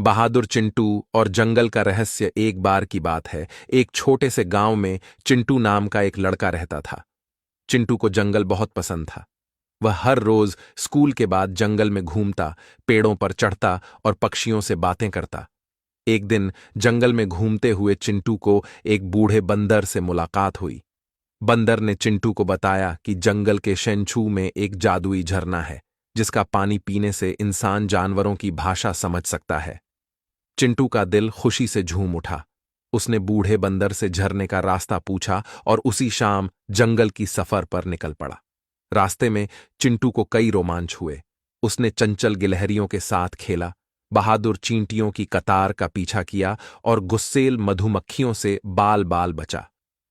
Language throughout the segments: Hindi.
बहादुर चिंटू और जंगल का रहस्य। एक बार की बात है, एक छोटे से गांव में चिंटू नाम का एक लड़का रहता था। चिंटू को जंगल बहुत पसंद था। वह हर रोज स्कूल के बाद जंगल में घूमता, पेड़ों पर चढ़ता और पक्षियों से बातें करता। एक दिन जंगल में घूमते हुए चिंटू को एक बूढ़े बंदर से मुलाकात हुई। बंदर ने चिंटू को बताया कि जंगल के शेंछू में एक जादुई झरना है, जिसका पानी पीने से इंसान जानवरों की भाषा समझ सकता है। चिंटू का दिल खुशी से झूम उठा। उसने बूढ़े बंदर से झरने का रास्ता पूछा और उसी शाम जंगल की सफर पर निकल पड़ा। रास्ते में चिंटू को कई रोमांच हुए। उसने चंचल गिलहरियों के साथ खेला, बहादुर चींटियों की कतार का पीछा किया और गुस्सेल मधुमक्खियों से बाल बाल बचा।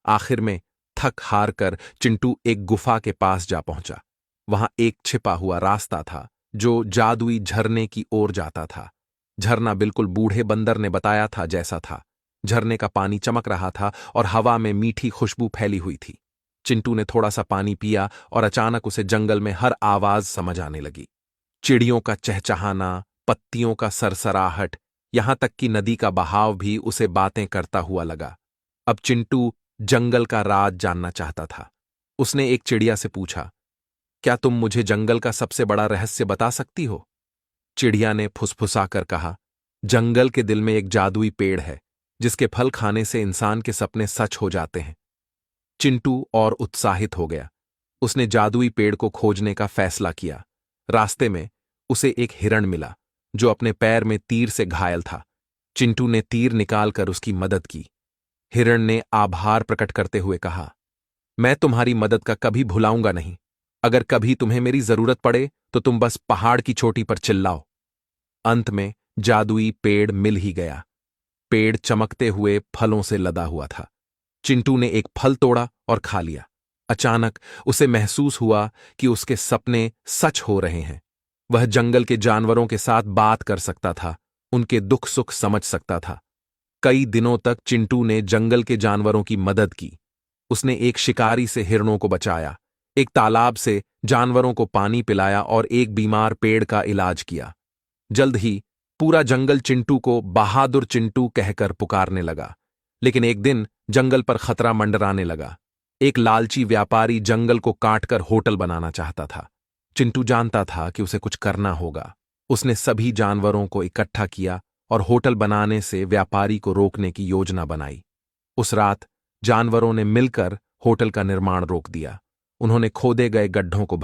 आखिर में थक हार कर चिंटू एक गुफा के पास जा पहुंचा। वहां एक छिपा हुआ रास्ता था जो जादुई झरने की ओर जाता था। झरना बिल्कुल बूढ़े बंदर ने बताया था जैसा था। झरने का पानी चमक रहा था और हवा में मीठी खुशबू फैली हुई थी। चिंटू ने थोड़ा सा पानी पिया और अचानक उसे जंगल में हर आवाज समझ आने लगी। चिड़ियों का चहचहाना, पत्तियों का सरसराहट, यहां तक कि नदी का बहाव भी उसे बातें करता हुआ लगा। अब चिंटू जंगल का राज जानना चाहता था। उसने एक चिड़िया से पूछा, क्या तुम मुझे जंगल का सबसे बड़ा रहस्य बता सकती हो? चिड़िया ने फुसफुसाकर कहा, जंगल के दिल में एक जादुई पेड़ है, जिसके फल खाने से इंसान के सपने सच हो जाते हैं। चिंटू और उत्साहित हो गया। उसने जादुई पेड़ को खोजने का फैसला किया। रास्ते में उसे एक हिरण मिला, जो अपने पैर में तीर से घायल था। चिंटू ने तीर निकालकर उसकी मदद की। हिरण ने आभार प्रकट करते हुए कहा, मैं तुम्हारी मदद का कभी भुलाऊंगा नहीं। अगर कभी तुम्हें मेरी जरूरत पड़े तो तुम बस पहाड़ की चोटी पर चिल्लाओ। अंत में जादुई पेड़ मिल ही गया। पेड़ चमकते हुए फलों से लदा हुआ था। चिंटू ने एक फल तोड़ा और खा लिया। अचानक उसे महसूस हुआ कि उसके सपने सच हो रहे हैं। वह जंगल के जानवरों के साथ बात कर सकता था, उनके दुख सुख समझ सकता था। कई दिनों तक चिंटू ने जंगल के जानवरों की मदद की। उसने एक शिकारी से हिरणों को बचाया, एक तालाब से जानवरों को पानी पिलाया और एक बीमार पेड़ का इलाज किया। जल्द ही पूरा जंगल चिंटू को बहादुर चिंटू कहकर पुकारने लगा। लेकिन एक दिन जंगल पर खतरा मंडराने लगा। एक लालची व्यापारी जंगल को काटकर होटल बनाना चाहता था। चिंटू जानता था कि उसे कुछ करना होगा। उसने सभी जानवरों को इकट्ठा किया और होटल बनाने से व्यापारी को रोकने की योजना बनाई। उस रात जानवरों ने मिलकर होटल का निर्माण रोक दिया। उन्होंने खोदे गए गड्ढों को